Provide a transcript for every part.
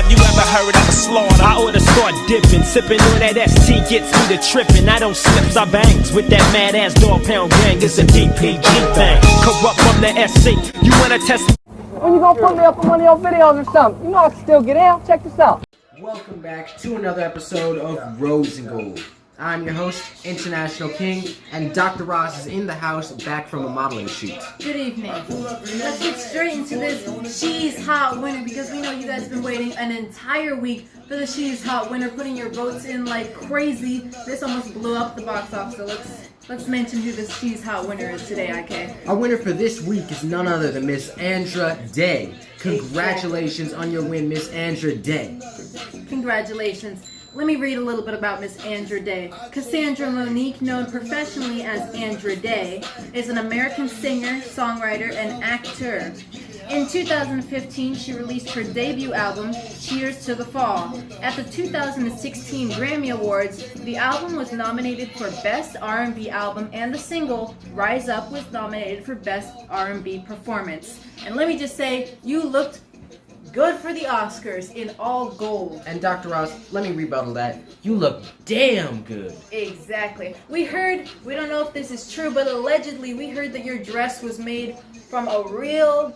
you ever heard of a slaughter? I oughta start dipping, sipping on that ST gets me to tripping. I don't slips, I bangs with that mad ass dog pound gang. It's a DPG thing. Corrupt from the SC. You wanna test? When you gonna put me up on one of your videos or something? You know I can still get out. Check this out. Welcome back to another episode of Rose and Gold. I'm your host, International King, and Dr. Ross is in the house back from a modeling shoot. Good evening. Let's get straight into this She's Hot winner because we know you guys have been waiting an entire week for the She's Hot winner, putting your votes in like crazy. This almost blew up the box office, so let's mention who the She's Hot winner is today, IK. Our winner for this week is none other than Miss Andra Day. Congratulations on your win, Miss Andra Day. Congratulations. Let me read a little bit about Miss Andra Day. Cassandra Monique, known professionally as Andra Day, is an American singer, songwriter, and actor. In 2015, she released her debut album, Cheers to the Fall. At the 2016 Grammy Awards, the album was nominated for Best R&B Album, and the single, Rise Up, was nominated for Best R&B Performance. And let me just say, you looked good for the Oscars in all gold. And Dr. Ross, let me rebuttal that. You look damn good. Exactly. We don't know if this is true, but allegedly we heard that your dress was made from a real,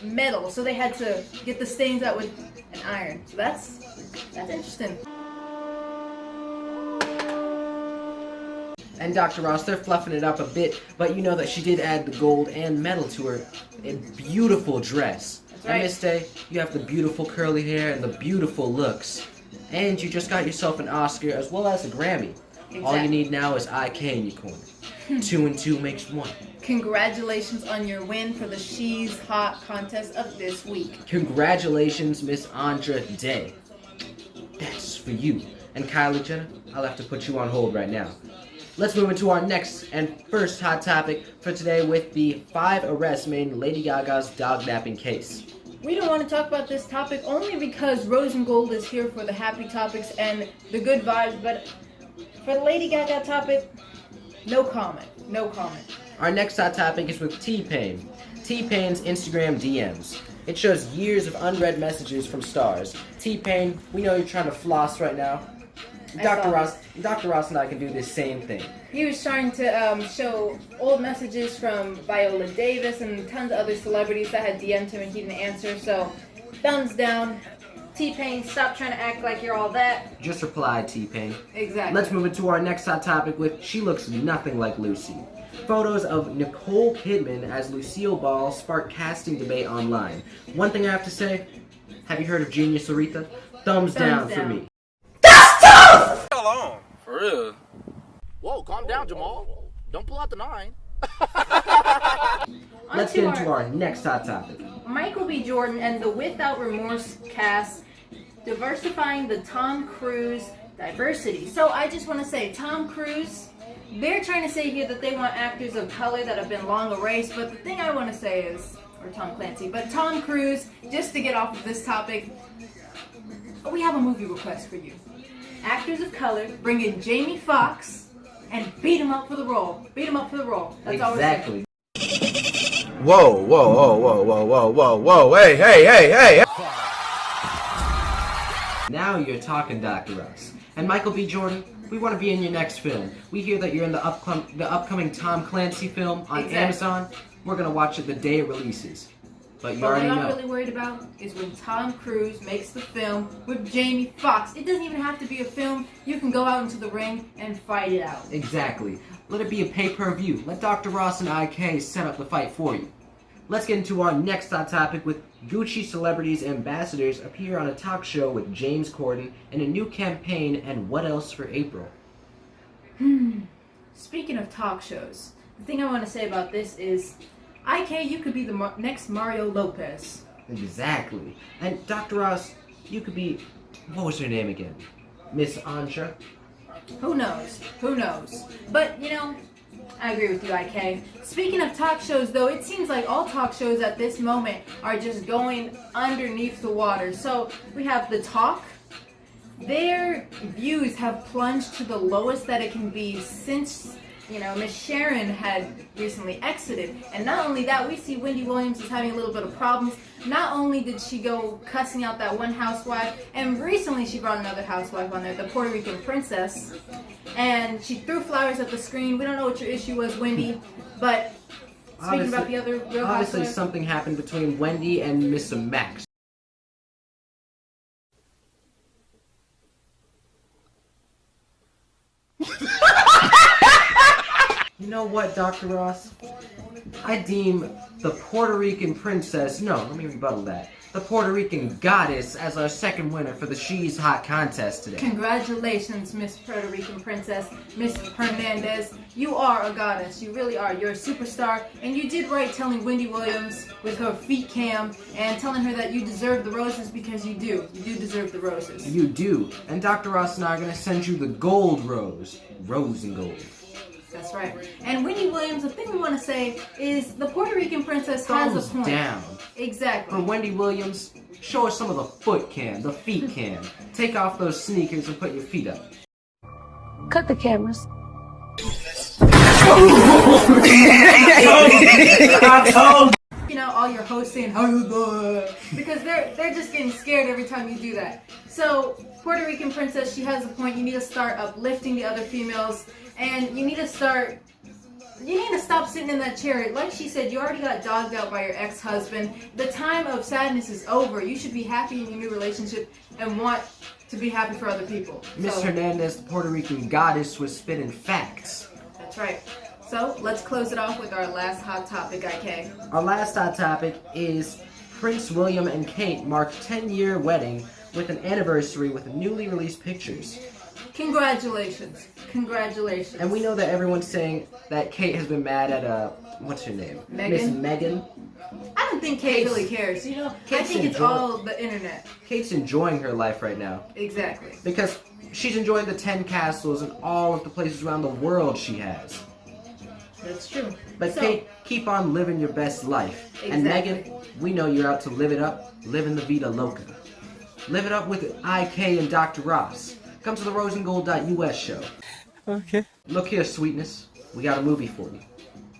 metal. So they had to get the stains out with an iron. So that's interesting. And Dr. Ross, they're fluffing it up a bit, but you know that she did add the gold and metal to her beautiful dress. Right. And Miss Day, you have the beautiful curly hair and the beautiful looks. And you just got yourself an Oscar as well as a Grammy. Exactly. All you need now is IK in your corner. 2 and 2 makes 1. Congratulations on your win for the She's Hot contest of this week. Congratulations, Miss Andra Day. That's for you. And Kylie Jenner, I'll have to put you on hold right now. Let's move into our next and first hot topic for today with the 5 arrests made in Lady Gaga's dog napping case. We don't want to talk about this topic only because Rose and Gold is here for the happy topics and the good vibes, but for the Lady Gaga topic, no comment. No comment. Our next hot topic is with T-Pain. T-Pain's Instagram DMs. It shows years of unread messages from stars. T-Pain, we know you're trying to floss right now. Dr. Ross and I can do this same thing. He was trying to show old messages from Viola Davis and tons of other celebrities that had DM'd him and he didn't answer, so thumbs down. T-Pain, stop trying to act like you're all that. Just reply, T-Pain. Exactly. Let's move into our next hot topic with She Looks Nothing Like Lucy. Photos of Nicole Kidman as Lucille Ball spark casting debate online. One thing I have to say, have you heard of Genius Aretha? Thumbs down for me. For real. Whoa, calm down, Jamal. Don't pull out the 9. Let's get into our next hot topic. Michael B. Jordan and the Without Remorse cast diversifying the Tom Cruise diversity. So I just want to say, Tom Cruise, they're trying to say here that they want actors of color that have been long erased, but the thing I want to say is, or Tom Clancy, but Tom Cruise, just to get off of this topic, we have a movie request for you. Actors of color, bring in Jamie Foxx and beat him up for the role. Beat him up for the role. That's all we're saying. Whoa, hey. Now you're talking, Dr. Ross. And Michael B. Jordan, we want to be in your next film. We hear that you're in the upcoming Tom Clancy film on Amazon. We're going to watch it the day it releases. But you already know. What I'm really worried about is when Tom Cruise makes the film with Jamie Foxx. It doesn't even have to be a film. You can go out into the ring and fight it out. Exactly. Let it be a pay-per-view. Let Dr. Ross and IK set up the fight for you. Let's get into our next hot topic with Gucci celebrities ambassadors appear on a talk show with James Corden and a new campaign and what else for April. Speaking of talk shows, the thing I want to say about this is, IK, you could be the next Mario Lopez. Exactly. And Dr. Ross, you could be, what was her name again? Miss Andra? Who knows? Who knows? But, I agree with you, IK. Speaking of talk shows, though, it seems like all talk shows at this moment are just going underneath the water. So, we have The Talk. Their views have plunged to the lowest that it can be since Miss Sharon had recently exited. And not only that, we see Wendy Williams is having a little bit of problems. Not only did she go cussing out that one housewife, and recently she brought another housewife on there, the Puerto Rican princess, and she threw flowers at the screen. We don't know what your issue was, Wendy, but speaking about the other real obviously housewife, something happened between Wendy and Mr. Max. You know what, Dr. Ross? I deem the Puerto Rican princess, no, let me rebuttal that, the Puerto Rican goddess as our second winner for the She's Hot contest today. Congratulations, Miss Puerto Rican Princess, Miss Hernandez. You are a goddess. You really are. You're a superstar. And you did right telling Wendy Williams with her feet cam and telling her that you deserve the roses, because you do. You do deserve the roses. You do. And Dr. Ross and I are going to send you the gold rose. Rose and gold. That's right. And Wendy Williams, the thing we want to say is the Puerto Rican princess has a point. Down. Exactly. For Wendy Williams, show us some of the foot cam, the feet cam. Take off those sneakers and put your feet up. Cut the cameras. All your hosts saying, how you doing? Because they're just getting scared every time you do that. So, Puerto Rican princess, she has a point. You need to start uplifting the other females, and you need to stop sitting in that chair. Like she said, you already got dogged out by your ex-husband. The time of sadness is over. You should be happy in your new relationship and want to be happy for other people. Miss Hernandez, the Puerto Rican goddess, was spitting facts. That's right. So, let's close it off with our last hot topic, IK. Our last hot topic is Prince William and Kate marked 10-year wedding with an anniversary with newly released pictures. Congratulations. Congratulations. And we know that everyone's saying that Kate has been mad at, what's her name? Megan? Miss Megan. I don't think Kate really cares. I think it's all the internet. Kate's enjoying her life right now. Exactly. Because she's enjoying the 10 castles and all of the places around the world she has. That's true. But So, Kate, keep on living your best life. And Exactly. Megan, we know you're out to live it up, living the Vida Loca. Live it up with IK and Dr. Ross. Come to the roseandgold.us show. Okay. Look here, sweetness. We got a movie for you.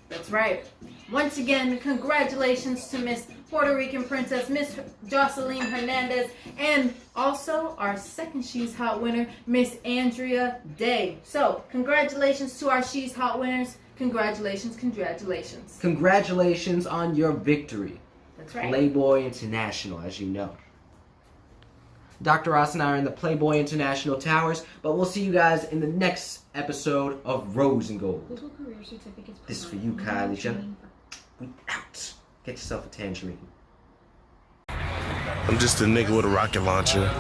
That's right. Once again, congratulations to Miss Puerto Rican Princess, Miss Jocelyn Hernandez, and also our second She's Hot winner, Miss Andrea Day. So, congratulations to our She's Hot winners. Congratulations, congratulations. Congratulations on your victory. That's right. Playboy International, as you know. Dr. Ross and I are in the Playboy International Towers, but we'll see you guys in the next episode of Rose and Gold. This is for you, Kylie Jenner. We out. Get yourself a tangerine. I'm just a nigga with a rocket launcher.